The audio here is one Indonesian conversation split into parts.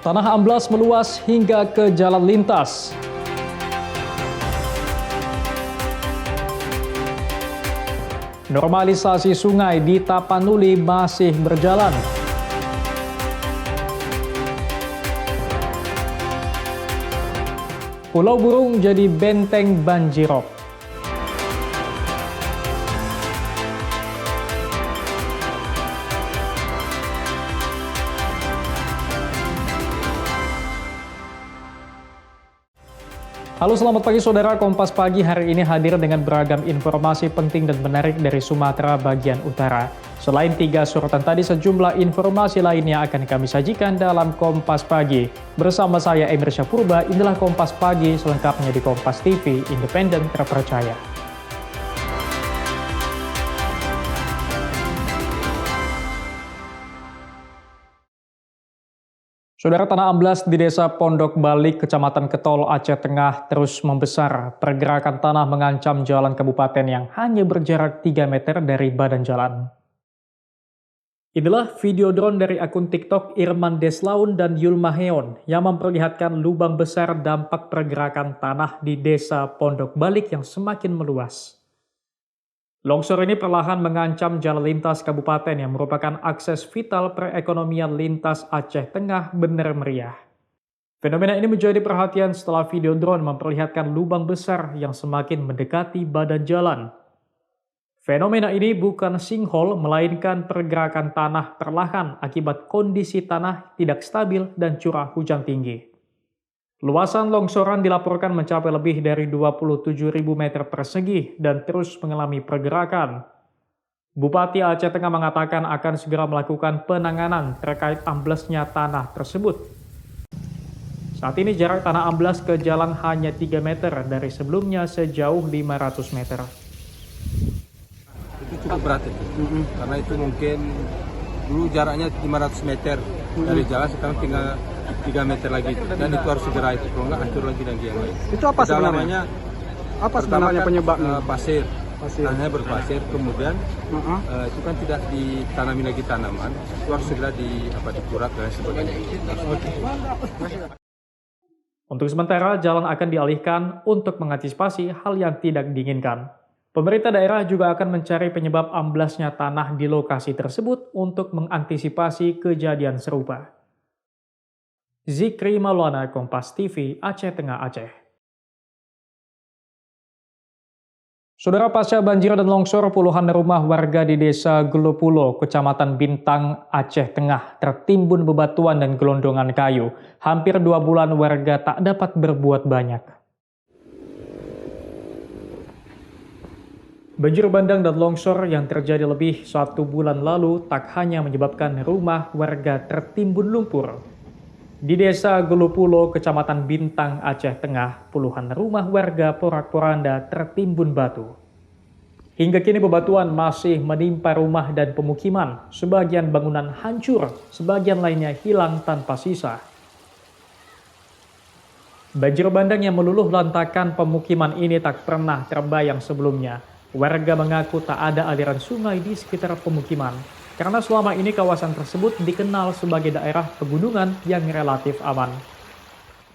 Tanah amblas meluas hingga ke jalan lintas. Normalisasi sungai di Tapanuli masih berjalan. Pulau Burung jadi benteng banjirop. Halo, selamat pagi saudara. Kompas Pagi hari ini hadir dengan beragam informasi penting dan menarik dari Sumatera bagian utara. Selain 3 sorotan tadi, sejumlah informasi lainnya akan kami sajikan dalam Kompas Pagi. Bersama saya Emir Syahpurba, inilah Kompas Pagi selengkapnya di Kompas TV, independen terpercaya. Saudara, tanah amblas di Desa Pondok Balik, Kecamatan Ketol, Aceh Tengah terus membesar. Pergerakan tanah mengancam jalan kabupaten yang hanya berjarak 3 meter dari badan jalan. Inilah video drone dari akun TikTok Irman Deslaun dan Yulma Heon yang memperlihatkan lubang besar dampak pergerakan tanah di Desa Pondok Balik yang semakin meluas. Longsor ini perlahan mengancam jalan lintas kabupaten yang merupakan akses vital perekonomian lintas Aceh Tengah benar meriah. Fenomena ini menjadi perhatian setelah video drone memperlihatkan lubang besar yang semakin mendekati badan jalan. Fenomena ini bukan sinkhole, melainkan pergerakan tanah perlahan akibat kondisi tanah tidak stabil dan curah hujan tinggi. Luasan longsoran dilaporkan mencapai lebih dari 27.000 meter persegi dan terus mengalami pergerakan. Bupati Aceh Tengah mengatakan akan segera melakukan penanganan terkait amblesnya tanah tersebut. Saat ini jarak tanah amblas ke jalan hanya 3 meter dari sebelumnya sejauh 500 meter. Itu cukup berat itu, karena itu mungkin dulu jaraknya 500 meter dari jalan, sekarang tinggal 3 meter lagi itu. Dan itu harus segera itu, kalau nggak hancur lagi yang lain. Itu apa sebenarnya? Apa sebenarnya penyebabnya? Pasir. Tanahnya berpasir, kemudian itu kan tidak ditanami lagi tanaman, itu harus segera dikurak dan sebagainya. Untuk sementara, jalan akan dialihkan untuk mengantisipasi hal yang tidak diinginkan. Pemerintah daerah juga akan mencari penyebab amblasnya tanah di lokasi tersebut untuk mengantisipasi kejadian serupa. Zikri Maulana, Kompas TV, Aceh Tengah, Aceh. Saudara, pasca banjir dan longsor, puluhan rumah warga di Desa Gelopulo, Kecamatan Bintang, Aceh Tengah tertimbun bebatuan dan gelondongan kayu. Hampir 2 bulan warga tak dapat berbuat banyak. Banjir bandang dan longsor yang terjadi lebih 1 bulan lalu tak hanya menyebabkan rumah warga tertimbun lumpur. Di Desa Gelopulo, Kecamatan Bintang, Aceh Tengah, puluhan rumah warga porak-poranda tertimbun batu. Hingga kini bebatuan masih menimpa rumah dan pemukiman. Sebagian bangunan hancur, sebagian lainnya hilang tanpa sisa. Banjir bandang yang meluluh lantakan pemukiman ini tak pernah terbayang sebelumnya. Warga mengaku tak ada aliran sungai di sekitar pemukiman, karena selama ini kawasan tersebut dikenal sebagai daerah pegunungan yang relatif aman.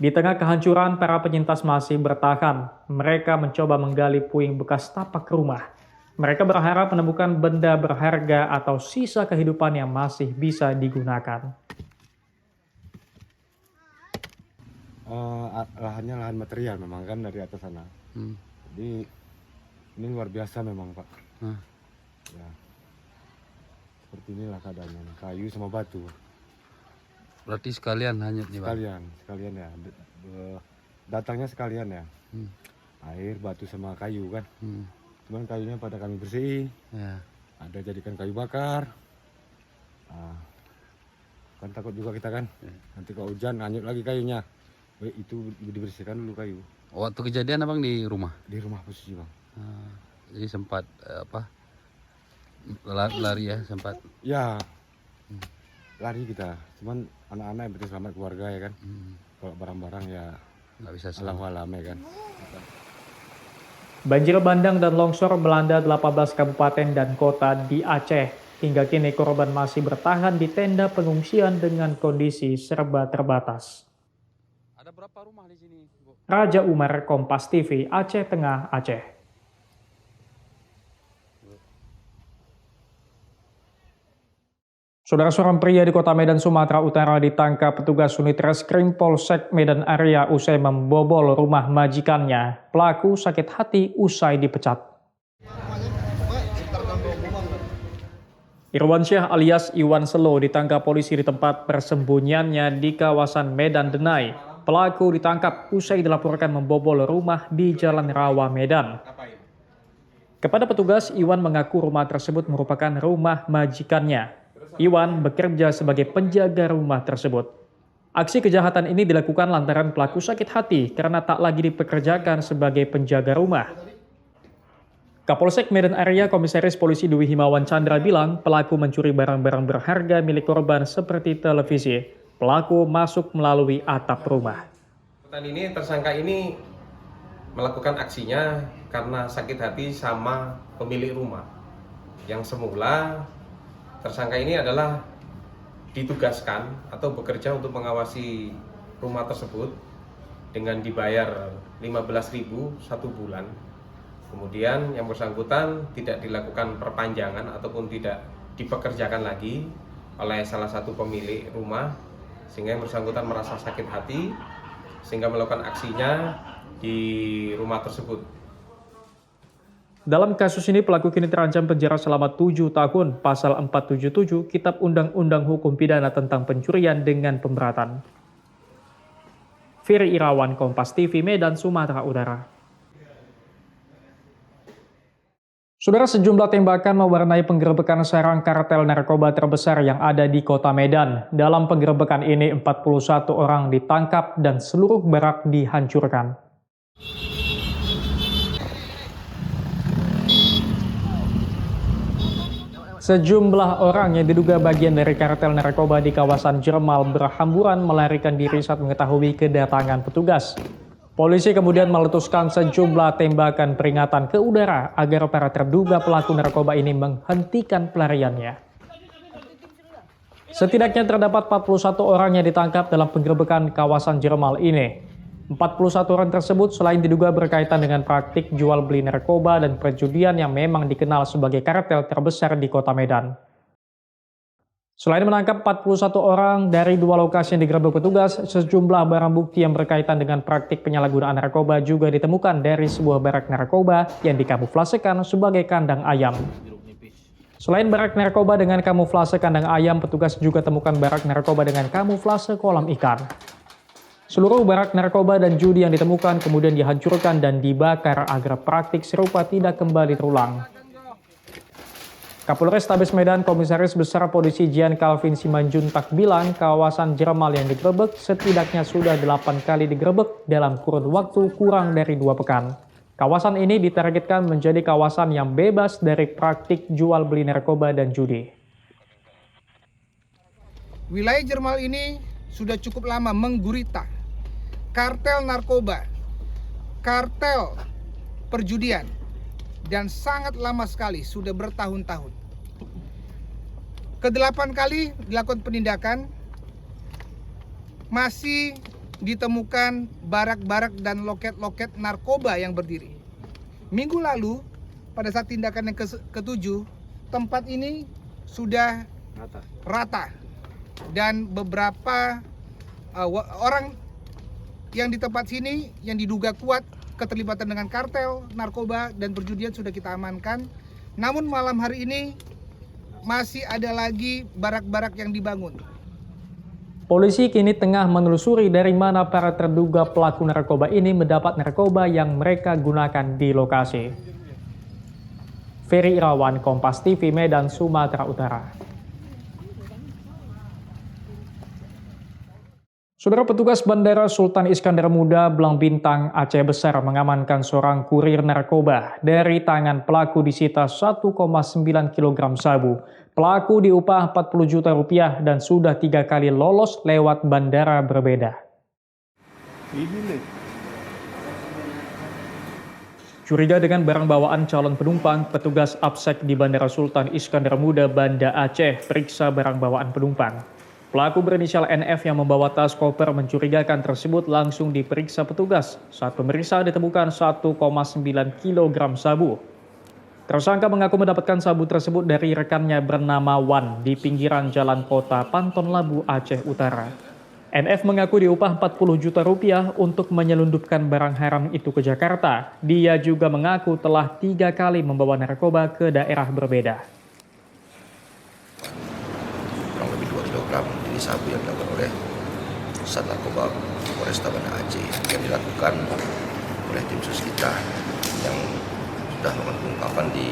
Di tengah kehancuran, para penyintas masih bertahan. Mereka mencoba menggali puing bekas tapak rumah. Mereka berharap menemukan benda berharga atau sisa kehidupan yang masih bisa digunakan. Lahannya lahan material memang kan dari atas sana. Jadi ini luar biasa memang, Pak. Ya. Seperti inilah keadaannya, kayu sama batu. Berarti sekalian hanyut nih, Pak? Sekalian ya. Datangnya sekalian ya. Air, batu sama kayu kan. Cuman kayunya pada kami bersih. Ya. Ada jadikan kayu bakar. Kan takut juga kita kan. Nanti kalau hujan hanyut lagi kayunya. Itu dibersihkan dulu kayu. Waktu kejadian abang di rumah? Di rumah posisi, Bang. Jadi sempat lari ya, sempat? Ya, lari kita. Cuman anak-anak yang penting selamat, keluarga ya kan. Kalau barang-barang ya nggak bisa alam-alam ya kan. Banjir bandang dan longsor melanda 18 kabupaten dan kota di Aceh. Hingga kini korban masih bertahan di tenda pengungsian dengan kondisi serba terbatas. Ada berapa rumah di sini, Bu? Raja Umar, Kompas TV, Aceh Tengah, Aceh. Saudara, seorang pria di kota Medan, Sumatera Utara ditangkap petugas unit reskrim Polsek Medan Area usai membobol rumah majikannya. Pelaku sakit hati usai dipecat. Irwansyah alias Iwan Selo ditangkap polisi di tempat persembunyiannya di kawasan Medan Denai. Pelaku ditangkap usai dilaporkan membobol rumah di Jalan Rawa, Medan. Kepada petugas, Iwan mengaku rumah tersebut merupakan rumah majikannya. Iwan bekerja sebagai penjaga rumah tersebut. Aksi kejahatan ini dilakukan lantaran pelaku sakit hati karena tak lagi dipekerjakan sebagai penjaga rumah. Kapolsek Medan Area Komisaris Polisi Dwi Himawan Chandra bilang pelaku mencuri barang-barang berharga milik korban seperti televisi. Pelaku masuk melalui atap rumah. Ini tersangka ini melakukan aksinya karena sakit hati sama pemilik rumah. Yang semula tersangka ini adalah ditugaskan atau bekerja untuk mengawasi rumah tersebut dengan dibayar 15.000 satu bulan. Kemudian yang bersangkutan tidak dilakukan perpanjangan ataupun tidak dipekerjakan lagi oleh salah satu pemilik rumah, sehingga yang bersangkutan merasa sakit hati sehingga melakukan aksinya di rumah tersebut. Dalam kasus ini pelaku kini terancam penjara selama 7 tahun, pasal 477 Kitab Undang-Undang Hukum Pidana tentang pencurian dengan pemberatan. Firi Irawan, Kompas TV, Medan, Sumatera Utara. Saudara, sejumlah tembakan mewarnai penggerebekan sarang kartel narkoba terbesar yang ada di kota Medan. Dalam penggerebekan ini 41 orang ditangkap dan seluruh barak dihancurkan. Sejumlah orang yang diduga bagian dari kartel narkoba di kawasan Jermal berhamburan melarikan diri saat mengetahui kedatangan petugas. Polisi kemudian meletuskan sejumlah tembakan peringatan ke udara agar para terduga pelaku narkoba ini menghentikan pelariannya. Setidaknya terdapat 41 orang yang ditangkap dalam penggerebekan kawasan Jermal ini. 41 orang tersebut selain diduga berkaitan dengan praktik jual beli narkoba dan perjudian yang memang dikenal sebagai kartel terbesar di kota Medan. Selain menangkap 41 orang dari 2 lokasi yang digerebek petugas, sejumlah barang bukti yang berkaitan dengan praktik penyalahgunaan narkoba juga ditemukan dari sebuah barak narkoba yang dikamuflasekan sebagai kandang ayam. Selain barak narkoba dengan kamuflase kandang ayam, petugas juga temukan barak narkoba dengan kamuflase kolam ikan. Seluruh barak narkoba dan judi yang ditemukan kemudian dihancurkan dan dibakar agar praktik serupa tidak kembali terulang. Kapolres Tabes Medan Komisaris Besar Polisi Jian Calvin Simanjuntak bilang kawasan Jermal yang digerebek setidaknya sudah 8 kali digerebek dalam kurun waktu kurang dari 2 pekan. Kawasan ini ditargetkan menjadi kawasan yang bebas dari praktik jual beli narkoba dan judi. Wilayah Jermal ini sudah cukup lama menggurita kartel narkoba, kartel perjudian, dan sangat lama sekali, sudah bertahun-tahun. Ke-8 kali dilakukan penindakan, masih ditemukan barak-barak dan loket-loket narkoba yang berdiri. Minggu lalu, pada saat tindakan yang ke-7, tempat ini sudah rata. Dan beberapa orang yang di tempat sini yang diduga kuat keterlibatan dengan kartel, narkoba, dan perjudian sudah kita amankan. Namun malam hari ini masih ada lagi barak-barak yang dibangun. Polisi kini tengah menelusuri dari mana para terduga pelaku narkoba ini mendapat narkoba yang mereka gunakan di lokasi. Ferry Irawan, Kompas TV, Medan, Sumatera Utara. Saudara, petugas Bandara Sultan Iskandar Muda, Belang Bintang, Aceh Besar mengamankan seorang kurir narkoba. Dari tangan pelaku disita 1,9 kg sabu. Pelaku diupah 40 juta rupiah dan sudah 3 kali lolos lewat bandara berbeda. Curiga dengan barang bawaan calon penumpang, petugas Absek di Bandara Sultan Iskandar Muda, Banda Aceh periksa barang bawaan penumpang. Pelaku berinisial NF yang membawa tas koper mencurigakan tersebut langsung diperiksa petugas. Saat pemeriksaan ditemukan 1,9 kg sabu. Tersangka mengaku mendapatkan sabu tersebut dari rekannya bernama Wan di pinggiran jalan kota Panton Labu, Aceh Utara. NF mengaku diupah 40 juta rupiah untuk menyelundupkan barang haram itu ke Jakarta. Dia juga mengaku telah 3 kali membawa narkoba ke daerah berbeda. Kurang lebih 2 kg jenis sabu yang dilakukan oleh Sat Narkoba Polresta Banda Aceh yang dilakukan oleh tim sus kita yang sudah melakukan pengungkapan di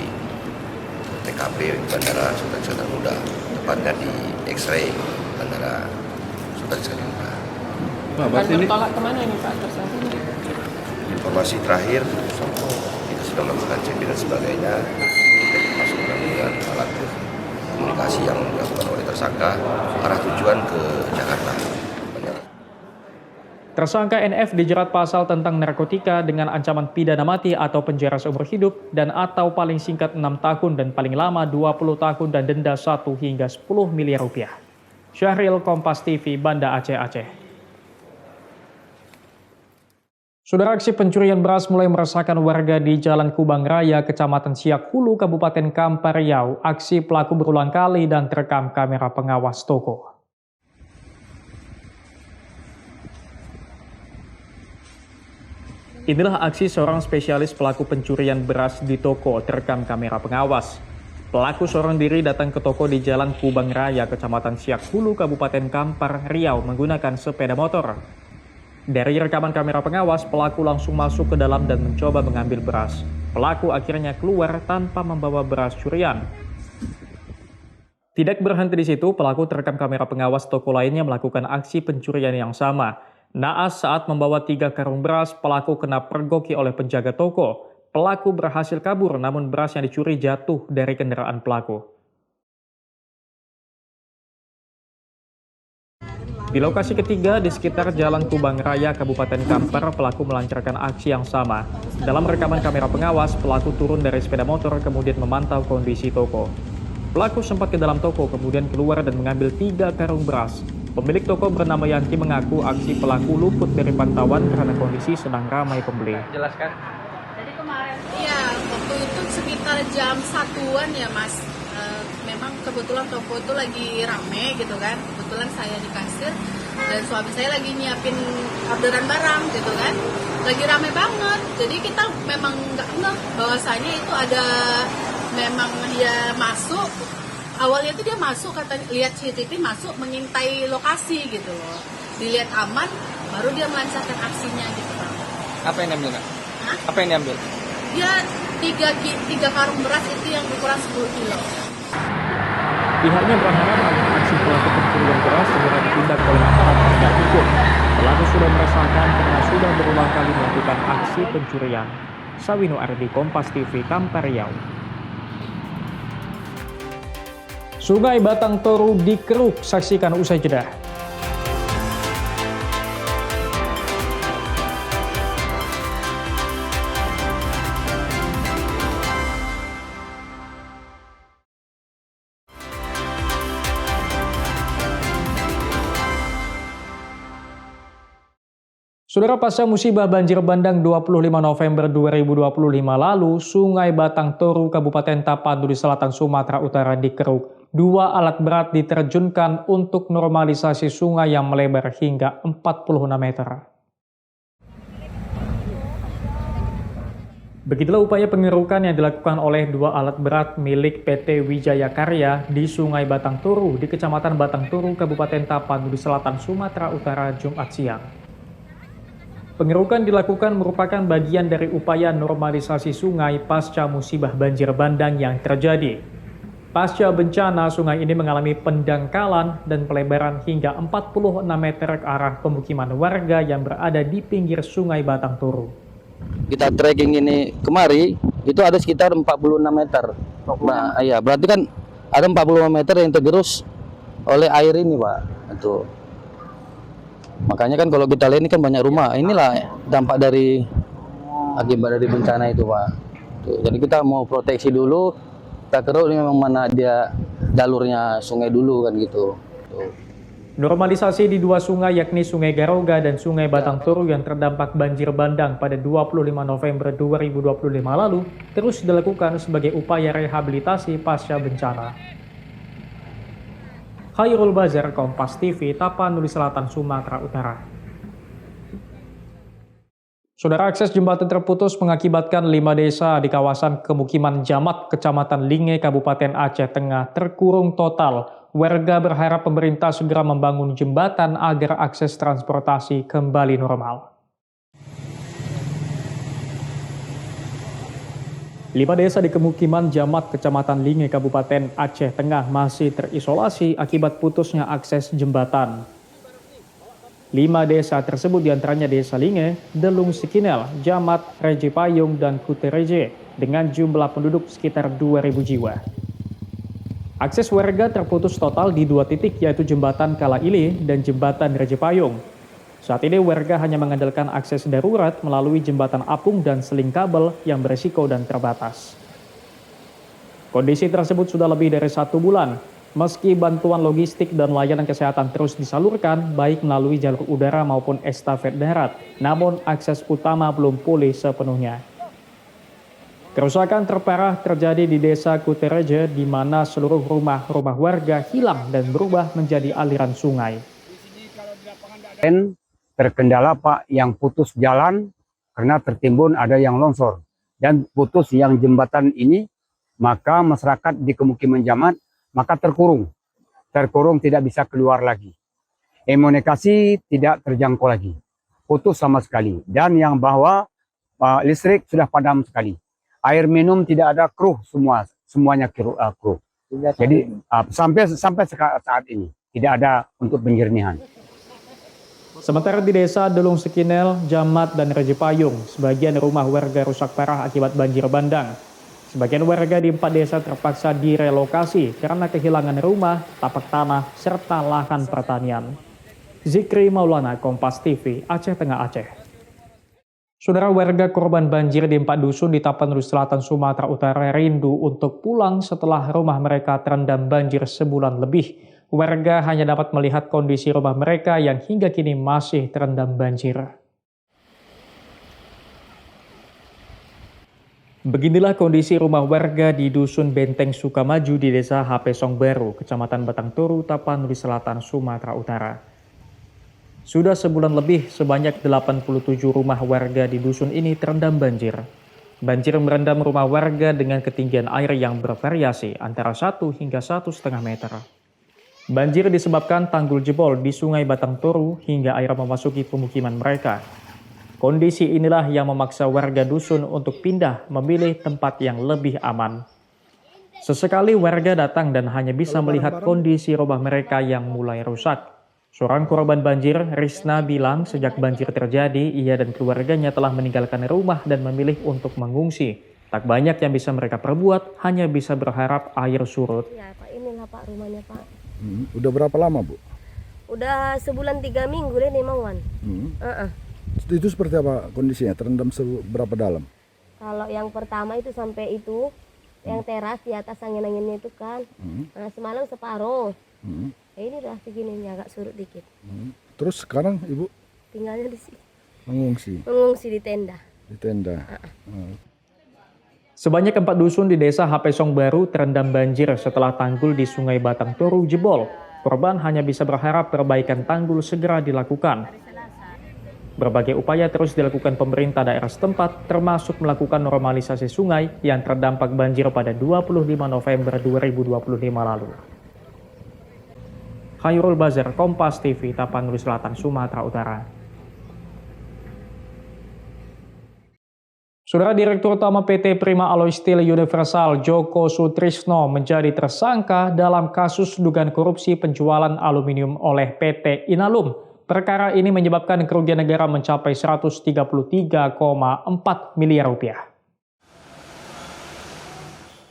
TKP Bandara Sultan Iskandar Muda, tepatnya di X-ray Bandara Sultan Iskandar Muda. Akan bertolak kemana ini Pak tersangka? Informasi terakhir kita sudah melakukan check dan sebagainya, kita masuk dengan alat komunikasi yang dilakukan oleh tersangka arah tujuan ke Jakarta. Tersangka NF dijerat pasal tentang narkotika dengan ancaman pidana mati atau penjara seumur hidup dan atau paling singkat 6 tahun dan paling lama 20 tahun dan denda 1 hingga 10 miliar rupiah. Syahril, Kompas TV, Banda Aceh, Aceh. Saudara, aksi pencurian beras mulai meresahkan warga di Jalan Kubang Raya, Kecamatan Siak Hulu, Kabupaten Kampar Riau. Aksi pelaku berulang kali dan terekam kamera pengawas toko. Inilah aksi seorang spesialis pelaku pencurian beras di toko terekam kamera pengawas. Pelaku seorang diri datang ke toko di Jalan Kubang Raya, Kecamatan Siak Hulu, Kabupaten Kampar Riau menggunakan sepeda motor. Dari rekaman kamera pengawas, pelaku langsung masuk ke dalam dan mencoba mengambil beras. Pelaku akhirnya keluar tanpa membawa beras curian. Tidak berhenti di situ, pelaku terekam kamera pengawas toko lainnya melakukan aksi pencurian yang sama. Naas saat membawa 3 karung beras, pelaku kena pergoki oleh penjaga toko. Pelaku berhasil kabur, namun beras yang dicuri jatuh dari kendaraan pelaku. Di lokasi ketiga, di sekitar Jalan Kubang Raya, Kabupaten Kampar, pelaku melancarkan aksi yang sama. Dalam rekaman kamera pengawas, pelaku turun dari sepeda motor kemudian memantau kondisi toko. Pelaku sempat ke dalam toko, kemudian keluar dan mengambil 3 karung beras. Pemilik toko bernama Yanti mengaku aksi pelaku luput dari pantauan karena kondisi sedang ramai pembeli. Jelaskan. Jadi kemarin, iya, waktu itu sekitar jam 1-an ya Mas. Memang kebetulan toko itu lagi rame gitu kan. Kebetulan saya di kasir dan suami saya lagi nyiapin orderan barang gitu kan. Lagi rame banget. Jadi kita memang nggak ngeh bahwasanya itu ada memang dia masuk. Awalnya itu dia masuk, katanya lihat CCTV masuk mengintai lokasi gitu loh. Dilihat aman, baru dia melancarkan aksinya gitu Pak. Apa yang diambil Kak? Hah? Apa yang diambil? Dia 3 karung beras itu yang ukuran 10 kilo. Pihaknya berharap agar aksi pelaku pencurian beras segera ditindak oleh aparat penegak hukum. Pelaku sudah meresahkan karena sudah berulang kali melakukan aksi pencurian. Sawino Ardi, Kompas TV, Kampar Riau. Sungai Batang Toru dikeruk, saksikan usai jeda. Saudara, pasca musibah banjir bandang 25 November 2025 lalu, Sungai Batang Toru, Kabupaten Tapanuli Selatan, Sumatera Utara dikeruk. 2 alat berat diterjunkan untuk normalisasi sungai yang melebar hingga 46 meter. Begitulah upaya pengerukan yang dilakukan oleh 2 alat berat milik PT Wijaya Karya di Sungai Batang Toru di Kecamatan Batang Toru, Kabupaten Tapanuli Selatan, Sumatera Utara, Jumat siang. Pengerukan dilakukan merupakan bagian dari upaya normalisasi sungai pasca musibah banjir bandang yang terjadi. Pasca bencana, sungai ini mengalami pendangkalan dan pelebaran hingga 46 meter ke arah pemukiman warga yang berada di pinggir Sungai Batang Toru. Kita tracking ini kemari, itu ada sekitar 46 meter. Nah, iya, berarti kan ada 45 meter yang tergerus oleh air ini, Pak. Itu. Makanya kan kalau kita lihat ini kan banyak rumah. Inilah dampak dari akibat dari bencana itu Pak. Tuh, jadi kita mau proteksi dulu, kita keruk ini memang mana dia jalurnya sungai dulu kan gitu. Tuh. Normalisasi di dua sungai yakni Sungai Garoga dan Sungai Batang Toru yang terdampak banjir bandang pada 25 November 2025 lalu terus dilakukan sebagai upaya rehabilitasi pasca bencana. Khairul Bazar, Kompas TV, Tapanuli Selatan, Sumatera Utara. Saudara, akses jembatan terputus mengakibatkan 5 desa di kawasan pemukiman Jamat, Kecamatan Linge, Kabupaten Aceh Tengah terkurung total. Warga berharap pemerintah segera membangun jembatan agar akses transportasi kembali normal. 5 desa di pemukiman Jamat, Kecamatan Linge, Kabupaten Aceh Tengah masih terisolasi akibat putusnya akses jembatan. 5 desa tersebut diantaranya Desa Linge, Delung Sikinel, Jamat, Reje Payung, dan Kutereje dengan jumlah penduduk sekitar 2.000 jiwa. Akses warga terputus total di 2 titik yaitu Jembatan Kalaile dan Jembatan Reje Payung. Saat ini warga hanya mengandalkan akses darurat melalui jembatan apung dan seling kabel yang berisiko dan terbatas. Kondisi tersebut sudah lebih dari 1 bulan. Meski bantuan logistik dan layanan kesehatan terus disalurkan baik melalui jalur udara maupun estafet darat, namun akses utama belum pulih sepenuhnya. Kerusakan terparah terjadi di Desa Kutereje di mana seluruh rumah-rumah warga hilang dan berubah menjadi aliran sungai. Terkendala Pak yang putus jalan karena tertimbun ada yang longsor dan putus yang jembatan ini, maka masyarakat di pemukiman Jamat maka terkurung tidak bisa keluar lagi. Komunikasi tidak terjangkau lagi, putus sama sekali, dan yang bahwa listrik sudah padam sekali. Air minum tidak ada, kruh semuanya kruh. Jadi sampai saat ini tidak ada untuk penjernihan. Sementara di Desa Delung Sikinel, Jamat, dan Reje Payung, sebagian rumah warga rusak parah akibat banjir bandang. Sebagian warga di 4 desa terpaksa direlokasi karena kehilangan rumah, tapak tanah, serta lahan pertanian. Zikri Maulana, Kompas TV, Aceh Tengah, Aceh. Saudara, warga korban banjir di 4 dusun di Tapanuli Selatan, Sumatera Utara rindu untuk pulang setelah rumah mereka terendam banjir sebulan lebih. Warga hanya dapat melihat kondisi rumah mereka yang hingga kini masih terendam banjir. Beginilah kondisi rumah warga di Dusun Benteng Sukamaju di Desa HP Song Baru, Kecamatan Batang Toru, Tapanuli Selatan, Sumatera Utara. Sudah sebulan lebih, sebanyak 87 rumah warga di dusun ini terendam banjir. Banjir merendam rumah warga dengan ketinggian air yang bervariasi antara 1 hingga 1,5 meter. Banjir disebabkan tanggul jebol di Sungai Batang Toru hingga air memasuki pemukiman mereka. Kondisi inilah yang memaksa warga dusun untuk pindah memilih tempat yang lebih aman. Sesekali warga datang dan hanya bisa melihat kondisi rumah mereka yang mulai rusak. Seorang korban banjir, Risna, bilang sejak banjir terjadi, ia dan keluarganya telah meninggalkan rumah dan memilih untuk mengungsi. Tak banyak yang bisa mereka perbuat, hanya bisa berharap air surut. Ya Pak, inilah Pak rumahnya Pak. Udah berapa lama Bu? Udah sebulan 3 minggu deh nih Mawan. Itu seperti apa kondisinya? Terendam seberapa dalam? Kalau yang pertama itu sampai itu, yang teras di atas angin-anginnya itu kan. Nah, semalam separuh. Ini udah segini agak surut dikit. Terus sekarang Ibu? Tinggalnya di sini. Mengungsi di tenda. Di tenda. Sebanyak 4 dusun di Desa HP Song Baru terendam banjir setelah tanggul di Sungai Batang Toru jebol. Korban hanya bisa berharap perbaikan tanggul segera dilakukan. Berbagai upaya terus dilakukan pemerintah daerah setempat, termasuk melakukan normalisasi sungai yang terdampak banjir pada 25 November 2025 lalu. Khairul Bazar, Kompas TV, Tapanuli Selatan, Sumatera Utara. Saudara, Direktur Utama PT Prima Alloy Steel Universal Joko Sutrisno menjadi tersangka dalam kasus dugaan korupsi penjualan aluminium oleh PT Inalum. Perkara ini menyebabkan kerugian negara mencapai 133,4 miliar rupiah.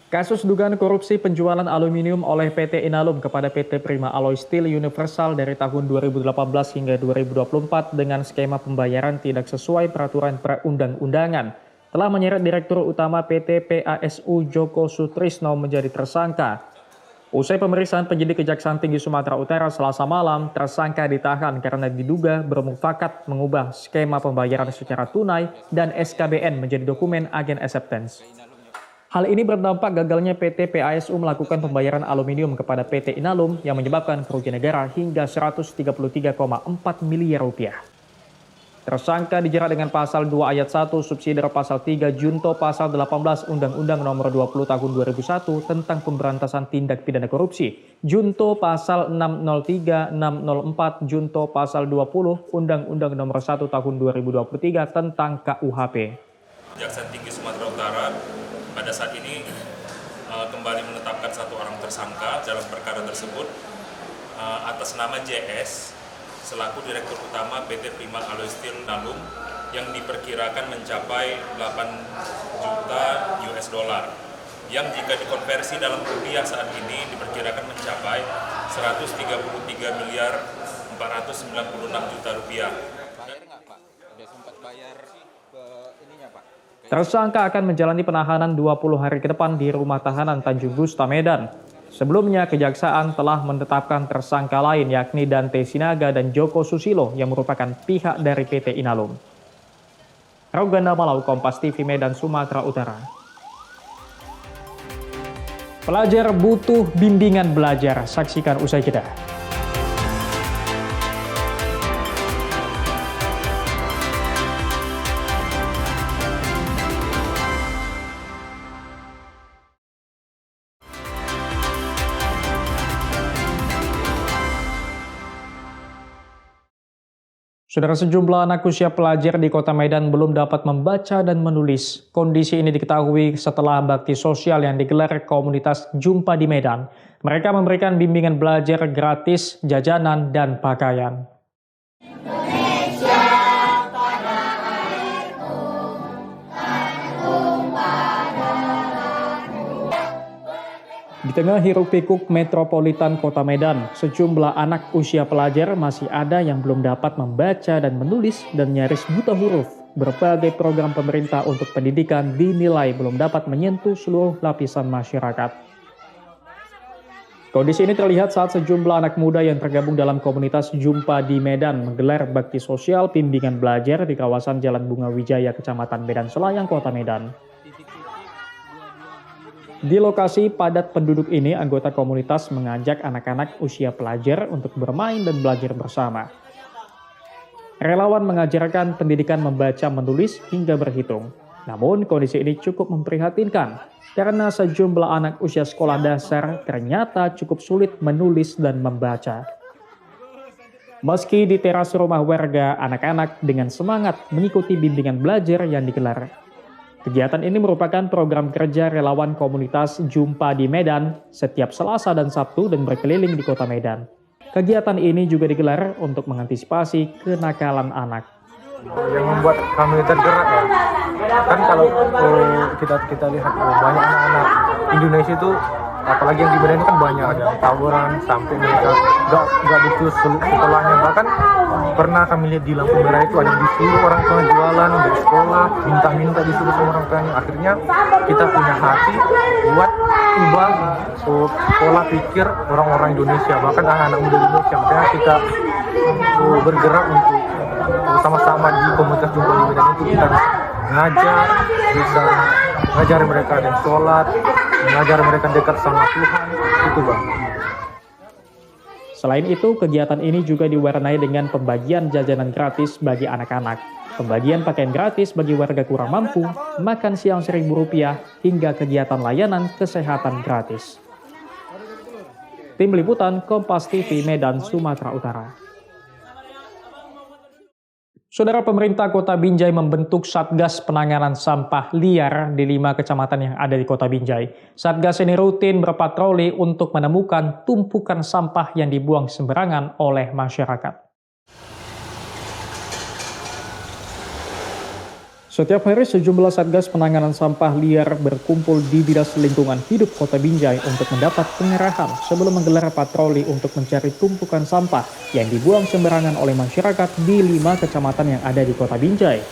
Kasus dugaan korupsi penjualan aluminium oleh PT Inalum kepada PT Prima Alloy Steel Universal dari tahun 2018 hingga 2024 dengan skema pembayaran tidak sesuai peraturan perundang-undangan telah menyeret Direktur Utama PT PASU Joko Sutrisno menjadi tersangka. Usai pemeriksaan penyidik Kejaksaan Tinggi Sumatera Utara Selasa malam, tersangka ditahan karena diduga bermufakat mengubah skema pembayaran secara tunai dan SKBN menjadi dokumen agen acceptance. Hal ini berdampak gagalnya PT PASU melakukan pembayaran aluminium kepada PT Inalum yang menyebabkan kerugian negara hingga 133,4 miliar rupiah. Tersangka dijerat dengan pasal 2 ayat 1 subsidiar pasal 3 junto pasal 18 Undang-Undang Nomor 20 Tahun 2001 tentang pemberantasan tindak pidana korupsi, junto pasal 603, 604 junto pasal 20 Undang-Undang Nomor 1 Tahun 2023 tentang KUHP. Kejaksaan Tinggi Sumatera Utara pada saat ini kembali menetapkan satu orang tersangka dalam perkara tersebut atas nama JS selaku Direktur Utama PT Prima Alloy Steel Inalum yang diperkirakan mencapai 8 juta US dollar yang jika dikonversi dalam rupiah saat ini diperkirakan mencapai 133 miliar 496 juta rupiah. Bayar nggak Pak? Udah sempat bayar ke ininya Pak? Tersangka akan menjalani penahanan 20 hari ke depan di Rumah Tahanan Tanjung Gusta, Medan. Sebelumnya, Kejaksaan telah menetapkan tersangka lain yakni Dante Sinaga dan Joko Susilo yang merupakan pihak dari PT Inalum. Roganda Malau, Kompas TV, Medan, Sumatera Utara. Pelajar butuh bimbingan belajar, saksikan usai jeda. Saudara, sejumlah anak usia pelajar di Kota Medan belum dapat membaca dan menulis. Kondisi ini diketahui setelah bakti sosial yang digelar komunitas Jumpa di Medan. Mereka memberikan bimbingan belajar gratis, jajanan, dan pakaian. Di tengah hiruk-pikuk metropolitan Kota Medan, sejumlah anak usia pelajar masih ada yang belum dapat membaca dan menulis dan nyaris buta huruf. Berbagai program pemerintah untuk pendidikan dinilai belum dapat menyentuh seluruh lapisan masyarakat. Kondisi ini terlihat saat sejumlah anak muda yang tergabung dalam komunitas Jumpa di Medan menggelar bakti sosial bimbingan belajar di kawasan Jalan Bunga Wijaya, Kecamatan Medan Selayang, Kota Medan. Di lokasi padat penduduk ini, anggota komunitas mengajak anak-anak usia pelajar untuk bermain dan belajar bersama. Relawan mengajarkan pendidikan membaca, menulis, hingga berhitung. Namun, kondisi ini cukup memprihatinkan karena sejumlah anak usia sekolah dasar ternyata cukup sulit menulis dan membaca. Meski di teras rumah warga, anak-anak dengan semangat mengikuti bimbingan belajar yang digelar. Kegiatan ini merupakan program kerja relawan komunitas Jumpa di Medan setiap Selasa dan Sabtu dan berkeliling di Kota Medan. Kegiatan ini juga digelar untuk mengantisipasi kenakalan anak. Yang membuat kami tergerak ya, kan kalau kita lihat banyak anak-anak Indonesia itu, apalagi yang di Medan itu kan banyak, ada tawuran sampai mereka nggak betul sekolahnya. Bahkan pernah kami lihat di lampu merah itu ada yang disuruh orang tua jualan di sekolah, minta-minta disuruh sama orang tuanya. Akhirnya kita punya hati buat ubah pola pikir orang-orang Indonesia, bahkan anak-anak muda Indonesia. Makanya kita bergerak untuk sama-sama di komunitas Jumpa di Medan itu kita bisa ngajar mereka dan sholat, mengajar mereka dekat sama Tuhan, itu Bang. Selain itu, kegiatan ini juga diwarnai dengan pembagian jajanan gratis bagi anak-anak, pembagian pakaian gratis bagi warga kurang mampu, makan siang Rp1.000, hingga kegiatan layanan kesehatan gratis. Tim Liputan Kompas TV, Medan, Sumatera Utara. Saudara, pemerintah Kota Binjai membentuk Satgas Penanganan Sampah Liar di 5 kecamatan yang ada di Kota Binjai. Satgas ini rutin berpatroli untuk menemukan tumpukan sampah yang dibuang sembarangan oleh masyarakat. Setiap hari sejumlah Satgas Penanganan Sampah Liar berkumpul di Dinas Lingkungan Hidup Kota Binjai untuk mendapat pengerahan sebelum menggelar patroli untuk mencari tumpukan sampah yang dibuang sembarangan oleh masyarakat di 5 kecamatan yang ada di Kota Binjai.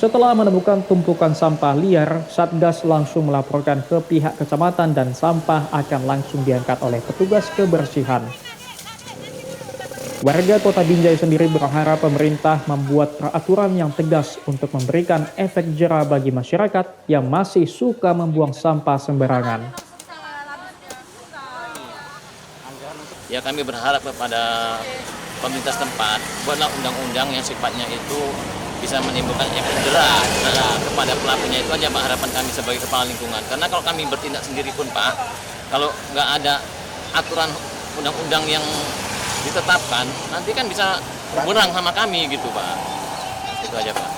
Setelah menemukan tumpukan sampah liar, Satgas langsung melaporkan ke pihak kecamatan dan sampah akan langsung diangkat oleh petugas kebersihan. Warga Kota Binjai sendiri berharap pemerintah membuat peraturan yang tegas untuk memberikan efek jera bagi masyarakat yang masih suka membuang sampah sembarangan. Ya, kami berharap kepada pemerintah setempat buatlah undang-undang yang sifatnya itu bisa menimbulkan efek jera kepada pelakunya. Itu aja Pak harapan kami sebagai kepala lingkungan. Karena kalau kami bertindak sendiri pun Pak, kalau nggak ada aturan undang-undang yang ditetapkan, nanti kan bisa berang sama kami gitu Pak. Itu aja Pak.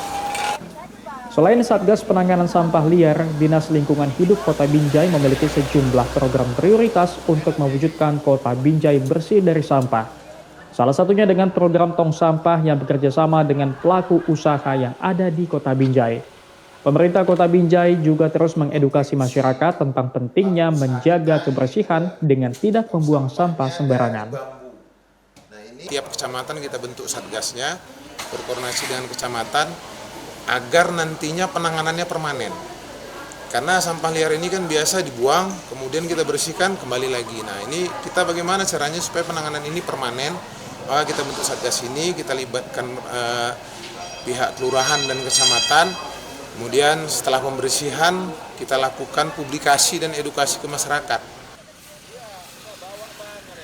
Selain Satgas Penanganan Sampah Liar, Dinas Lingkungan Hidup Kota Binjai memiliki sejumlah program prioritas untuk mewujudkan Kota Binjai bersih dari sampah. Salah satunya dengan program tong sampah yang bekerja sama dengan pelaku usaha yang ada di Kota Binjai. Pemerintah Kota Binjai juga terus mengedukasi masyarakat tentang pentingnya menjaga kebersihan dengan tidak membuang sampah sembarangan. Tiap kecamatan kita bentuk satgasnya, berkoordinasi dengan kecamatan, agar nantinya penanganannya permanen. Karena sampah liar ini kan biasa dibuang, kemudian kita bersihkan, kembali lagi. Nah ini kita bagaimana caranya supaya penanganan ini permanen. Kita bentuk satgas ini, kita libatkan pihak kelurahan dan kecamatan. Kemudian setelah pembersihan, kita lakukan publikasi dan edukasi ke masyarakat.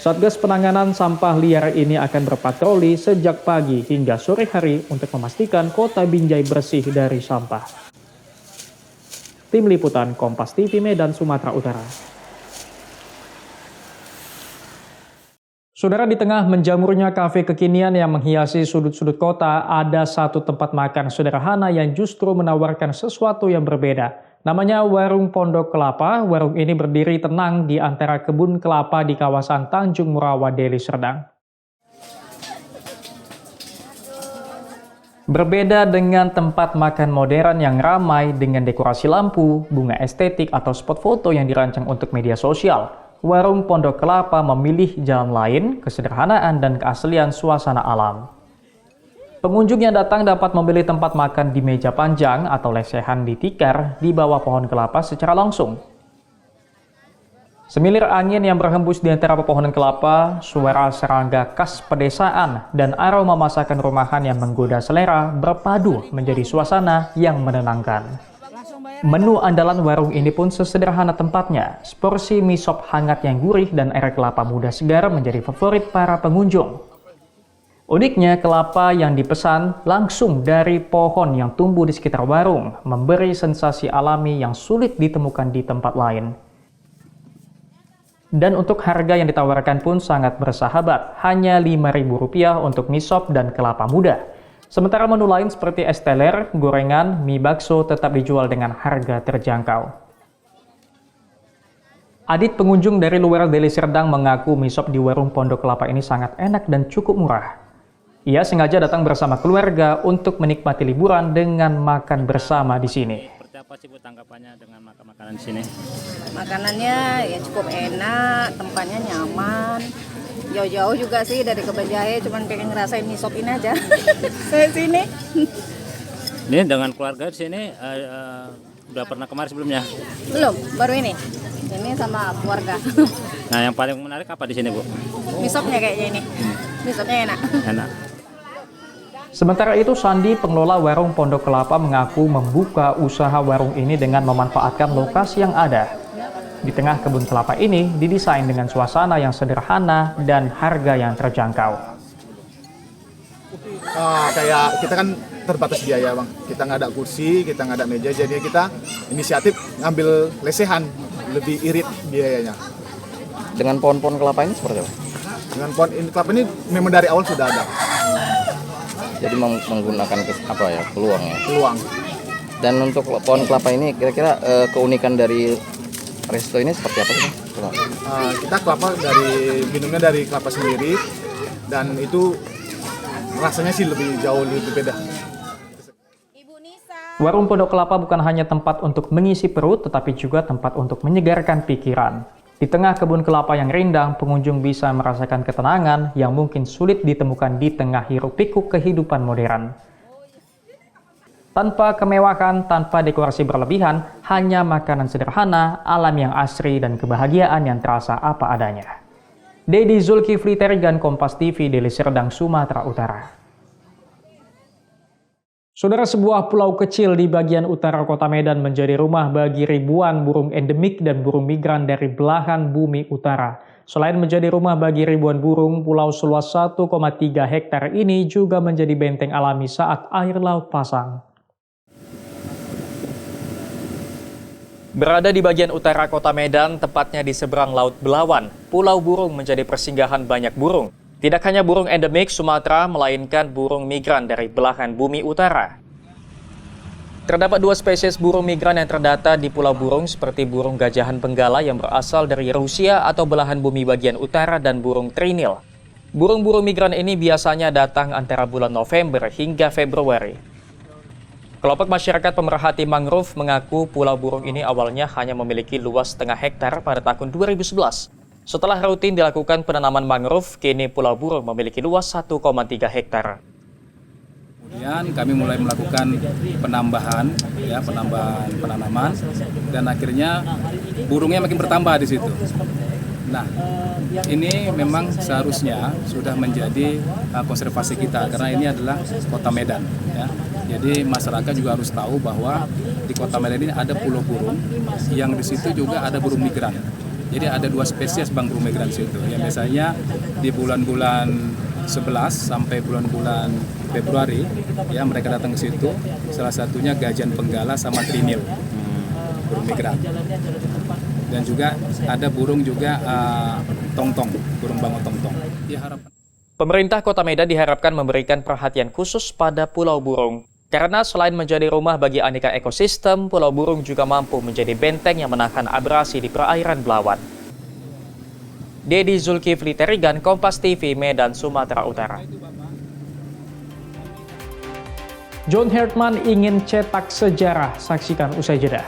Satgas Penanganan Sampah Liar ini akan berpatroli sejak pagi hingga sore hari untuk memastikan Kota Binjai bersih dari sampah. Tim Liputan Kompas TV Medan, Sumatera Utara. Saudara, di tengah menjamurnya kafe kekinian yang menghiasi sudut-sudut kota, ada satu tempat makan sederhana yang justru menawarkan sesuatu yang berbeda. Namanya Warung Pondok Kelapa. Warung ini berdiri tenang di antara kebun kelapa di kawasan Tanjung Murawa, Deli Serdang. Berbeda dengan tempat makan modern yang ramai dengan dekorasi lampu, bunga estetik, atau spot foto yang dirancang untuk media sosial, Warung Pondok Kelapa memilih jalan lain, kesederhanaan, dan keaslian suasana alam. Pengunjung yang datang dapat memilih tempat makan di meja panjang atau lesehan di tikar di bawah pohon kelapa secara langsung. Semilir angin yang berhembus di antara pepohonan kelapa, suara serangga khas pedesaan, dan aroma masakan rumahan yang menggoda selera berpadu menjadi suasana yang menenangkan. Menu andalan warung ini pun sesederhana tempatnya. Seporsi mie sop hangat yang gurih dan air kelapa muda segar menjadi favorit para pengunjung. Uniknya, kelapa yang dipesan langsung dari pohon yang tumbuh di sekitar warung, memberi sensasi alami yang sulit ditemukan di tempat lain. Dan untuk harga yang ditawarkan pun sangat bersahabat, hanya Rp5.000 untuk mie sop dan kelapa muda. Sementara menu lain seperti es teler, gorengan, mie bakso tetap dijual dengan harga terjangkau. Adit, pengunjung dari luar Deli Serdang, mengaku mie sop di Warung Pondok Kelapa ini sangat enak dan cukup murah. Ia sengaja datang bersama keluarga untuk menikmati liburan dengan makan bersama di sini. Seperti apa sih Bu tanggapannya dengan makan makanan di sini? Makanannya ya cukup enak, tempatnya nyaman. Jauh-jauh juga sih dari Kebanjahe, cuman pengen ngerasain mie sop ini aja. Saya sini. Ini dengan keluarga di sini udah pernah kemarin sebelumnya? Belum, baru ini. Ini sama keluarga. Nah, yang paling menarik apa di sini, Bu? Mie sopnya kayaknya ini. Mie sopnya enak. Enak. Sementara itu, Sandi, pengelola Warung Pondok Kelapa, mengaku membuka usaha warung ini dengan memanfaatkan lokasi yang ada. Di tengah kebun kelapa ini didesain dengan suasana yang sederhana dan harga yang terjangkau. Kayak kita kan terbatas biaya Bang, kita nggak ada kursi, kita nggak ada meja, jadi kita inisiatif ngambil lesehan, lebih irit biayanya. Dengan pohon-pohon kelapa ini seperti apa? Dengan pohon kelapa ini memang dari awal sudah ada. Jadi menggunakan peluang ya? Peluang. Dan untuk pohon kelapa ini kira-kira keunikan dari resto ini seperti apa sih? Kita kelapa minumnya dari kelapa sendiri, dan itu rasanya sih jauh lebih beda. Warung Pondok Kelapa bukan hanya tempat untuk mengisi perut, tetapi juga tempat untuk menyegarkan pikiran. Di tengah kebun kelapa yang rindang, pengunjung bisa merasakan ketenangan yang mungkin sulit ditemukan di tengah hiruk-pikuk kehidupan modern. Tanpa kemewahan, tanpa dekorasi berlebihan, hanya makanan sederhana, alam yang asri, dan kebahagiaan yang terasa apa adanya. Dedi Zulkifli Terigan, Kompas TV, Deli Serdang, Sumatera Utara. Saudara, sebuah pulau kecil di bagian utara kota Medan menjadi rumah bagi ribuan burung endemik dan burung migran dari belahan bumi utara. Selain menjadi rumah bagi ribuan burung, pulau seluas 1,3 hektar ini juga menjadi benteng alami saat air laut pasang. Berada di bagian utara kota Medan, tepatnya di seberang Laut Belawan, Pulau Burung menjadi persinggahan banyak burung. Tidak hanya burung endemik Sumatera, melainkan burung migran dari belahan bumi utara. Terdapat 2 spesies burung migran yang terdata di Pulau Burung, seperti burung gajahan benggala yang berasal dari Rusia atau belahan bumi bagian utara dan burung trinil. Burung-burung migran ini biasanya datang antara bulan November hingga Februari. Kelompok masyarakat pemerhati mangrove mengaku pulau burung ini awalnya hanya memiliki luas setengah hektar pada tahun 2011. Setelah rutin dilakukan penanaman mangrove, kini pulau burung memiliki luas 1,3 hektar. Kemudian kami mulai melakukan penambahan penanaman, dan akhirnya burungnya makin bertambah di situ. Nah, ini memang seharusnya sudah menjadi konservasi kita karena ini adalah kota Medan. Ya. Jadi masyarakat juga harus tahu bahwa di kota Medan ini ada pulau burung yang di situ juga ada burung migran. Jadi ada 2 spesies burung migran di situ. Yang biasanya di bulan-bulan 11 sampai bulan-bulan Februari, ya mereka datang ke situ. Salah satunya gajahan benggala sama trinil, burung migran. Dan juga ada burung juga tongtong, burung bango tongtong. Pemerintah Kota Medan diharapkan memberikan perhatian khusus pada Pulau Burung. Karena selain menjadi rumah bagi aneka ekosistem, Pulau Burung juga mampu menjadi benteng yang menahan abrasi di perairan Belawan. Dedi Zulkifli Terigan, Kompas TV, Medan, Sumatera Utara. John Hartman ingin cetak sejarah, saksikan usai jeda.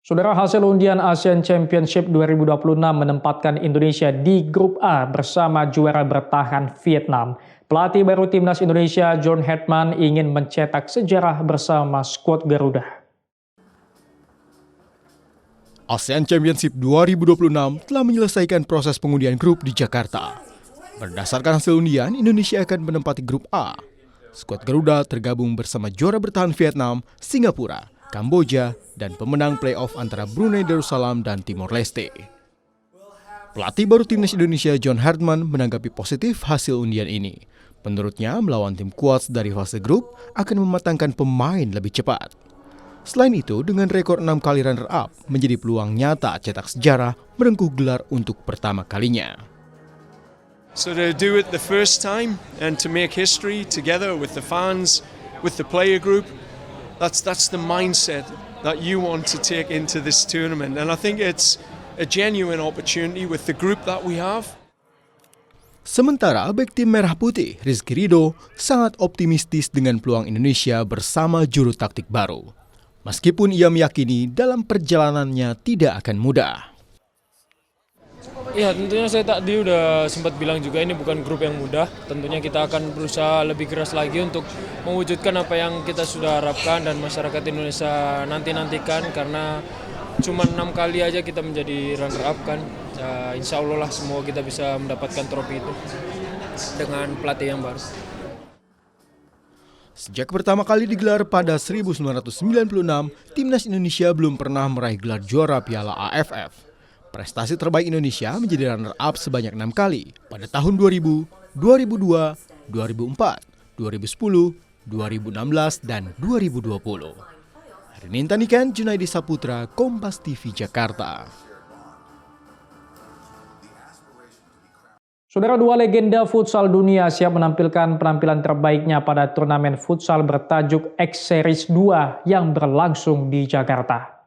Saudara, hasil undian Asian Championship 2026 menempatkan Indonesia di grup A bersama juara bertahan Vietnam. Pelatih baru timnas Indonesia, John Hartman, ingin mencetak sejarah bersama skuad Garuda. ASEAN Championship 2026 telah menyelesaikan proses pengundian grup di Jakarta. Berdasarkan hasil undian, Indonesia akan menempati grup A. Skuad Garuda tergabung bersama juara bertahan Vietnam, Singapura, Kamboja, dan pemenang playoff antara Brunei Darussalam dan Timor Leste. Pelatih baru timnas Indonesia John Hartman menanggapi positif hasil undian ini. Menurutnya, melawan tim kuat dari fase grup akan mematangkan pemain lebih cepat. Selain itu, dengan rekor 6 kali runner-up, menjadi peluang nyata cetak sejarah merengkuh gelar untuk pertama kalinya. So to do it the first time and to make history together with the fans, with the player group, that's the mindset that you want to take into this tournament, and I think it's a genuine opportunity with the group that we have. Sementara bek tim Merah Putih, Rizky Ridho, sangat optimistis dengan peluang Indonesia bersama juru taktik baru. Meskipun ia meyakini dalam perjalanannya tidak akan mudah. Ya, tentunya saya tadi udah sempat bilang juga ini bukan grup yang mudah. Tentunya kita akan berusaha lebih keras lagi untuk mewujudkan apa yang kita sudah harapkan dan masyarakat Indonesia nanti-nantikan, karena cuma 6 kali aja kita menjadi runner-up kan. Ya, insya Allah lah semua kita bisa mendapatkan trofi itu dengan pelatih yang baru. Sejak pertama kali digelar pada 1996, timnas Indonesia belum pernah meraih gelar juara Piala AFF. Prestasi terbaik Indonesia menjadi runner-up sebanyak 6 kali pada tahun 2000, 2002, 2004, 2010, 2016, dan 2020. Rininta Niken, Junaidi Saputra, Kompas TV, Jakarta. Saudara, 2 legenda futsal dunia siap menampilkan penampilan terbaiknya pada turnamen futsal bertajuk X Series 2 yang berlangsung di Jakarta.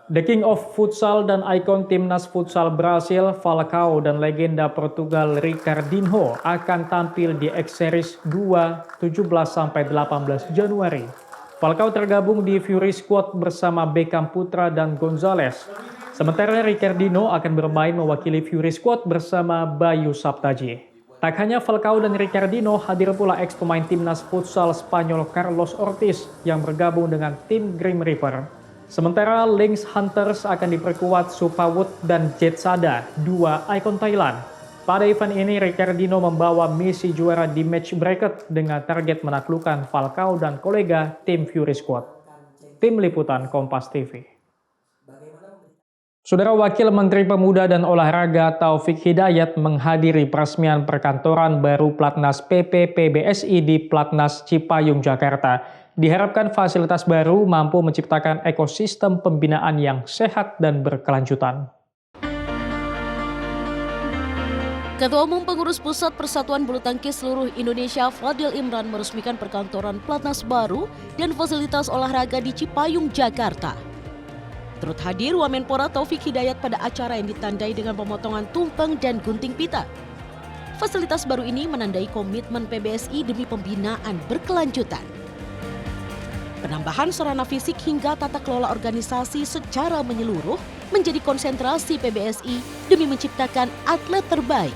The King of Futsal dan ikon timnas futsal Brasil, Falcao dan legenda Portugal Ricardinho akan tampil di X-Series 2 17-18 Januari. Falcao tergabung di Fury Squad bersama Beckham Putra dan Gonzalez. Sementara Ricardinho akan bermain mewakili Fury Squad bersama Bayu Saptaji. Tak hanya Falcao dan Ricardinho, hadir pula ex-pemain timnas futsal Spanyol Carlos Ortiz yang bergabung dengan tim Grim Reaper. Sementara Lynx Hunters akan diperkuat Supawut dan Jetsada, dua ikon Thailand. Pada event ini, Ricardinho membawa misi juara di match bracket dengan target menaklukkan Falcao dan kolega tim Fury Squad. Tim Liputan Kompas TV. Saudara Wakil Menteri Pemuda dan Olahraga Taufik Hidayat menghadiri peresmian perkantoran baru Platnas PP PBSI di Platnas Cipayung, Jakarta. Diharapkan fasilitas baru mampu menciptakan ekosistem pembinaan yang sehat dan berkelanjutan. Ketua Umum Pengurus Pusat Persatuan Bulu Tangkis Seluruh Indonesia Fadil Imran meresmikan perkantoran Platnas baru dan fasilitas olahraga di Cipayung, Jakarta. Turut hadir Wamenpora Taufik Hidayat pada acara yang ditandai dengan pemotongan tumpeng dan gunting pita. Fasilitas baru ini menandai komitmen PBSI demi pembinaan berkelanjutan. Penambahan sarana fisik hingga tata kelola organisasi secara menyeluruh menjadi konsentrasi PBSI demi menciptakan atlet terbaik.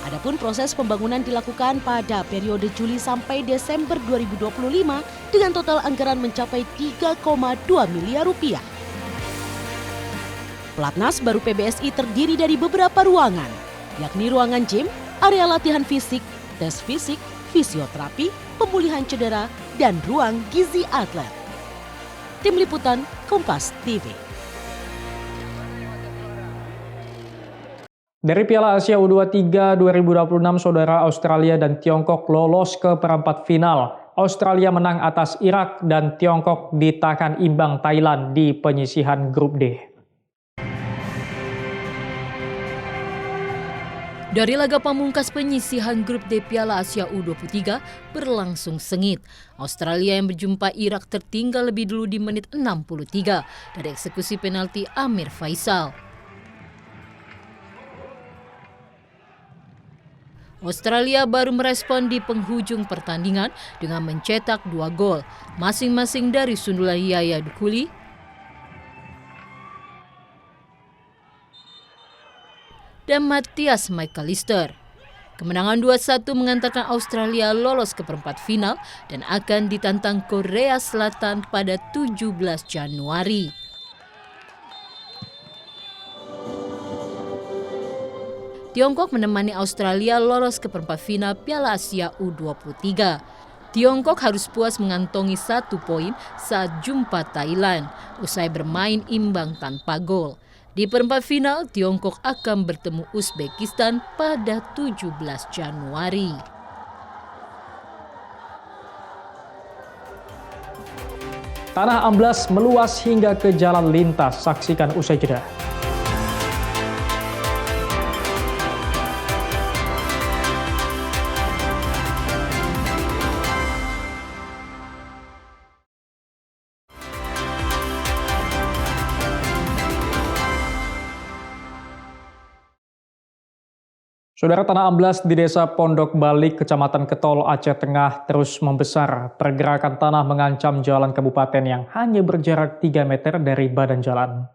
Adapun proses pembangunan dilakukan pada periode Juli sampai Desember 2025 dengan total anggaran mencapai 3,2 miliar rupiah. Platnas baru PBSI terdiri dari beberapa ruangan, yakni ruangan gym, area latihan fisik, tes fisik, fisioterapi, pemulihan cedera, dan ruang gizi atlet. Tim Liputan Kompas TV. Dari Piala Asia U23 2026, saudara Australia dan Tiongkok lolos ke perempat final. Australia menang atas Irak dan Tiongkok ditahan imbang Thailand di penyisihan grup D. Dari laga pamungkas penyisihan grup D Piala Asia U23 berlangsung sengit. Australia yang berjumpa Irak tertinggal lebih dulu di menit 63 dari eksekusi penalti Amir Faisal. Australia baru merespon di penghujung pertandingan dengan mencetak 2 gol, masing-masing dari sundulan Yaya Dukuli dan Matthias McAllister. Kemenangan 2-1 mengantarkan Australia lolos ke perempat final dan akan ditantang Korea Selatan pada 17 Januari. Tiongkok menemani Australia lolos ke perempat final Piala Asia U23. Tiongkok harus puas mengantongi 1 poin saat jumpa Thailand, usai bermain imbang tanpa gol. Di perempat final, Tiongkok akan bertemu Uzbekistan pada 17 Januari. Tanah amblas meluas hingga ke jalan lintas. Saksikan usai jeda. Saudara, tanah amblas di Desa Pondok Balik, Kecamatan Ketol, Aceh Tengah terus membesar. Pergerakan tanah mengancam jalan kabupaten yang hanya berjarak 3 meter dari badan jalan.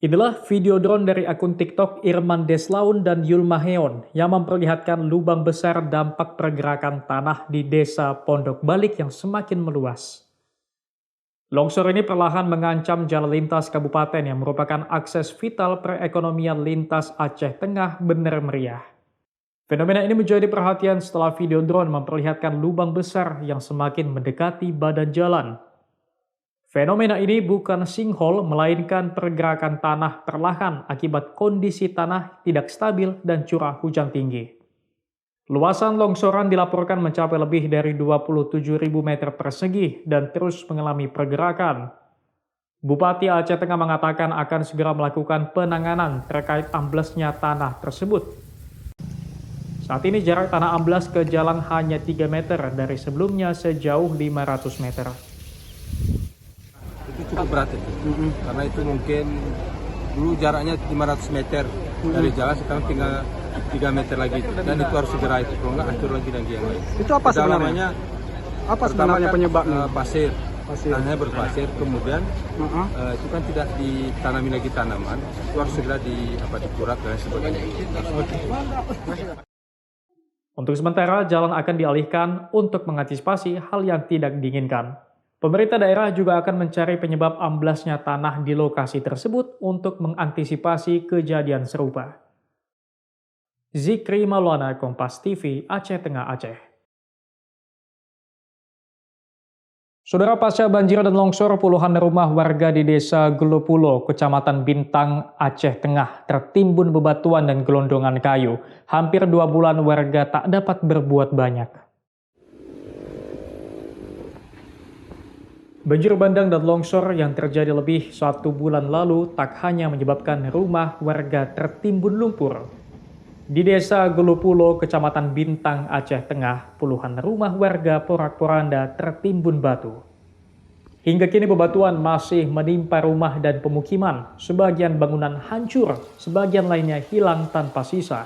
Inilah video drone dari akun TikTok Irman Deslaun dan Yulma Heon yang memperlihatkan lubang besar dampak pergerakan tanah di Desa Pondok Balik yang semakin meluas. Longsor ini perlahan mengancam jalan lintas kabupaten yang merupakan akses vital perekonomian lintas Aceh Tengah benar meriah. Fenomena ini menjadi perhatian setelah video drone memperlihatkan lubang besar yang semakin mendekati badan jalan. Fenomena ini bukan sinkhole, melainkan pergerakan tanah perlahan akibat kondisi tanah tidak stabil dan curah hujan tinggi. Luasan longsoran dilaporkan mencapai lebih dari 27.000 meter persegi dan terus mengalami pergerakan. Bupati Aceh Tengah mengatakan akan segera melakukan penanganan terkait amblesnya tanah tersebut. Saat ini jarak tanah amblas ke jalan hanya 3 meter dari sebelumnya sejauh 500 meter. cukup berat itu. Karena itu mungkin dulu jaraknya 500 meter dari jalan, sekarang tinggal 3 meter lagi. Dan itu harus segera itu, kalau nggak hancur lagi yang lain. Itu apa sebenarnya? Apa sebenarnya penyebabnya? Pasir. Tanahnya berpasir, kemudian itu kan tidak ditanami lagi tanaman, itu harus segera dikurat dan sebagainya. Untuk sementara, jalan akan dialihkan untuk mengantisipasi hal yang tidak diinginkan. Pemerintah daerah juga akan mencari penyebab amblasnya tanah di lokasi tersebut untuk mengantisipasi kejadian serupa. Zikri Maulana, Kompas TV, Aceh Tengah, Aceh. Saudara, pasca banjir dan longsor, puluhan rumah warga di Desa Gelopulo, Kecamatan Bintang, Aceh Tengah tertimbun bebatuan dan gelondongan kayu. Hampir 2 bulan warga tak dapat berbuat banyak. Banjir bandang dan longsor yang terjadi lebih 1 bulan lalu tak hanya menyebabkan rumah warga tertimbun lumpur. Di Desa Gelopulo, Kecamatan Bintang, Aceh Tengah, puluhan rumah warga porak-poranda tertimbun batu. Hingga kini bebatuan masih menimpa rumah dan pemukiman. Sebagian bangunan hancur, sebagian lainnya hilang tanpa sisa.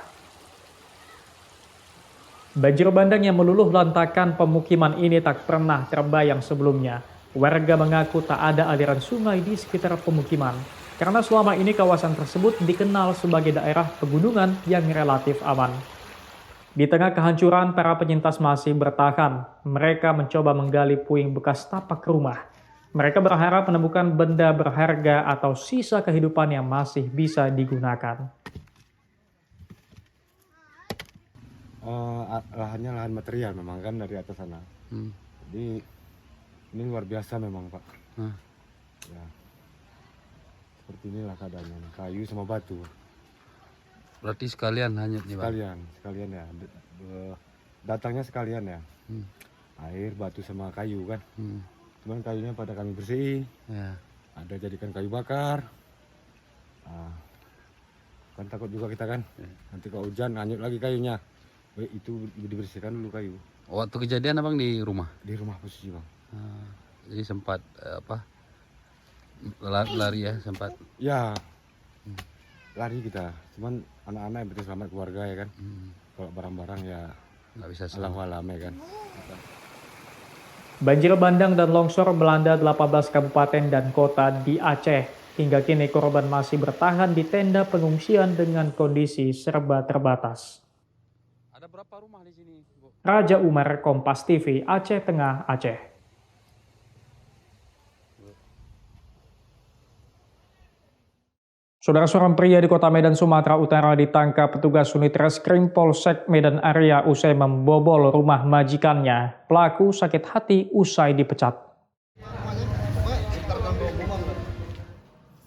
Banjir bandang yang meluluh lantakan pemukiman ini tak pernah terbayang sebelumnya. Warga mengaku tak ada aliran sungai di sekitar pemukiman, karena selama ini kawasan tersebut dikenal sebagai daerah pegunungan yang relatif aman. Di tengah kehancuran, para penyintas masih bertahan. Mereka mencoba menggali puing bekas tapak rumah. Mereka berharap menemukan benda berharga atau sisa kehidupan yang masih bisa digunakan. Lahannya lahan material memang kan dari atas sana. Jadi ini luar biasa memang, Pak. Ya. Seperti inilah keadaannya, kayu sama batu. Berarti sekalian hanyut nih, Pak? Sekalian ya. Datangnya sekalian ya. Air, batu sama kayu kan. Cuman kayunya pada kami bersihin. Ya. Ada jadikan kayu bakar. Kan takut juga kita kan. Nanti kalau hujan hanyut lagi kayunya. Itu dibersihkan dulu kayu. Waktu kejadian abang di rumah? Di rumah posisi, Bang. Jadi sempat lari ya, sempat? Ya, lari kita. Cuman anak-anak yang penting selamat, keluarga ya kan. Kalau barang-barang ya nggak bisa alam ya kan. Banjir bandang dan longsor melanda 18 kabupaten dan kota di Aceh. Hingga kini korban masih bertahan di tenda pengungsian dengan kondisi serba terbatas. Ada berapa rumah di sini, Bu? Raja Umar, Kompas TV, Aceh Tengah, Aceh. Saudara, seorang pria di kota Medan, Sumatera Utara ditangkap petugas unit reskrim Polsek Medan Area usai membobol rumah majikannya. Pelaku sakit hati usai dipecat.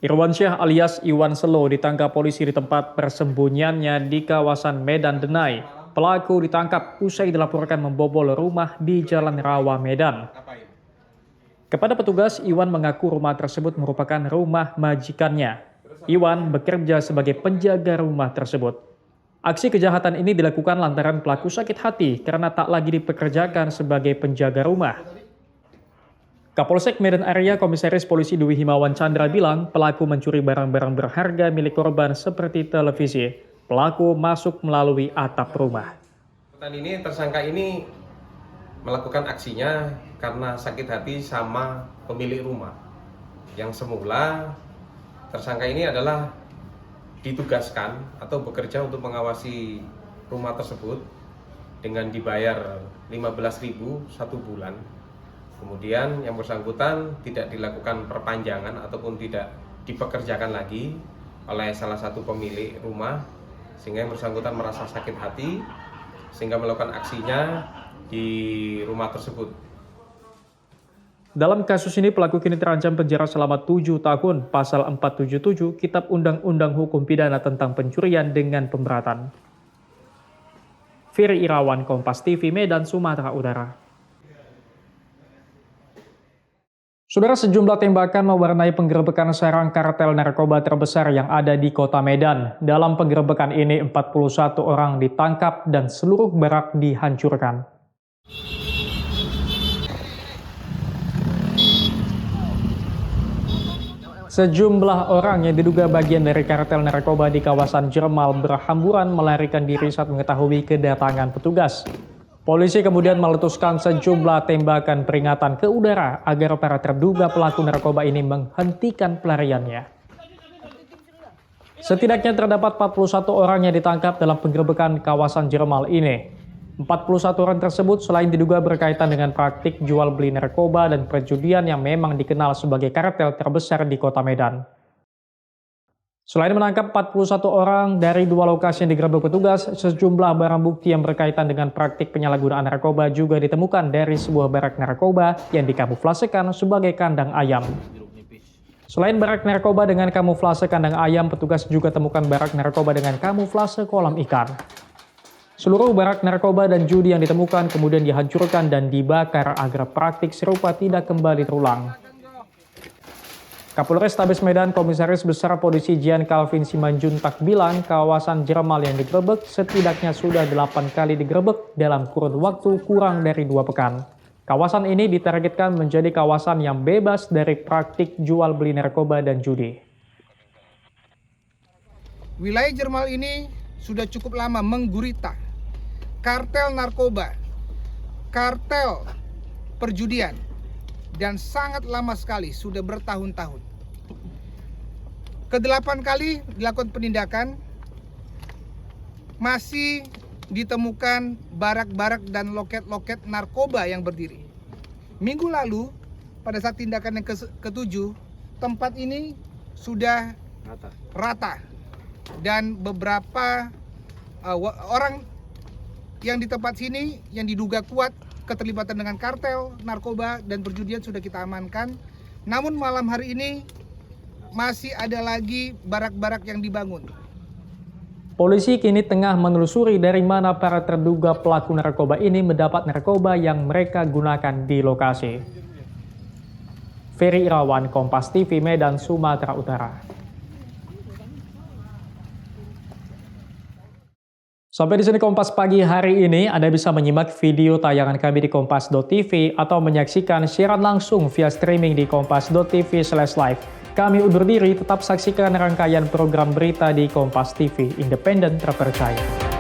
Irwansyah alias Iwan Selo ditangkap polisi di tempat persembunyiannya di kawasan Medan Denai. Pelaku ditangkap usai dilaporkan membobol rumah di Jalan Rawa, Medan. Kepada petugas, Iwan mengaku rumah tersebut merupakan rumah majikannya. Iwan bekerja sebagai penjaga rumah tersebut. Aksi kejahatan ini dilakukan lantaran pelaku sakit hati karena tak lagi dipekerjakan sebagai penjaga rumah. Kapolsek Medan Area Komisaris Polisi Dwi Himawan Chandra bilang pelaku mencuri barang-barang berharga milik korban seperti televisi. Pelaku masuk melalui atap rumah. Tersangka ini melakukan aksinya karena sakit hati sama pemilik rumah. Yang semula tersangka ini adalah ditugaskan atau bekerja untuk mengawasi rumah tersebut dengan dibayar 15.000 1 bulan. Kemudian yang bersangkutan tidak dilakukan perpanjangan ataupun tidak dipekerjakan lagi oleh salah satu pemilik rumah, sehingga yang bersangkutan merasa sakit hati sehingga melakukan aksinya di rumah tersebut. Dalam kasus ini pelaku kini terancam penjara selama 7 tahun pasal 477 Kitab Undang-Undang Hukum Pidana tentang pencurian dengan pemberatan. Firi Irawan, Kompas TV, Medan, Sumatera Utara. Saudara, sejumlah tembakan mewarnai penggerebekan sarang kartel narkoba terbesar yang ada di kota Medan. Dalam penggerebekan ini 41 orang ditangkap dan seluruh barak dihancurkan. Sejumlah orang yang diduga bagian dari kartel narkoba di kawasan Jermal berhamburan melarikan diri saat mengetahui kedatangan petugas. Polisi kemudian meletuskan sejumlah tembakan peringatan ke udara agar para terduga pelaku narkoba ini menghentikan pelariannya. Setidaknya terdapat 41 orang yang ditangkap dalam penggerebekan kawasan Jermal ini. 41 orang tersebut selain diduga berkaitan dengan praktik jual beli narkoba dan perjudian yang memang dikenal sebagai kartel terbesar di kota Medan. Selain menangkap 41 orang dari 2 lokasi yang digerebek petugas, sejumlah barang bukti yang berkaitan dengan praktik penyalahgunaan narkoba juga ditemukan dari sebuah barak narkoba yang dikamuflasekan sebagai kandang ayam. Selain barak narkoba dengan kamuflase kandang ayam, petugas juga temukan barak narkoba dengan kamuflase kolam ikan. Seluruh barak narkoba dan judi yang ditemukan kemudian dihancurkan dan dibakar agar praktik serupa tidak kembali terulang. Kapolres Tabes Medan Komisaris Besar Polisi Jian Calvin Simanjuntak bilang kawasan Jermal yang digerebek setidaknya sudah 8 kali digerebek dalam kurun waktu kurang dari 2 pekan. Kawasan ini ditargetkan menjadi kawasan yang bebas dari praktik jual beli narkoba dan judi. Wilayah Jermal ini sudah cukup lama menggurita kartel narkoba, kartel perjudian, dan sangat lama sekali, sudah bertahun-tahun. Ke-8 kali dilakukan penindakan, masih ditemukan barak-barak dan loket-loket narkoba yang berdiri. Minggu lalu, pada saat tindakan yang ke-7, tempat ini sudah rata. Dan beberapa orang yang di tempat sini yang diduga kuat keterlibatan dengan kartel, narkoba, dan perjudian sudah kita amankan. Namun malam hari ini masih ada lagi barak-barak yang dibangun. Polisi kini tengah menelusuri dari mana para terduga pelaku narkoba ini mendapat narkoba yang mereka gunakan di lokasi. Ferry Irawan, Kompas TV, Medan, Sumatera Utara. Sampai di sini Kompas Pagi hari ini. Anda bisa menyimak video tayangan kami di kompas.tv atau menyaksikan siaran langsung via streaming di kompas.tv/live. Kami undur diri, tetap saksikan rangkaian program berita di Kompas TV, independen terpercaya.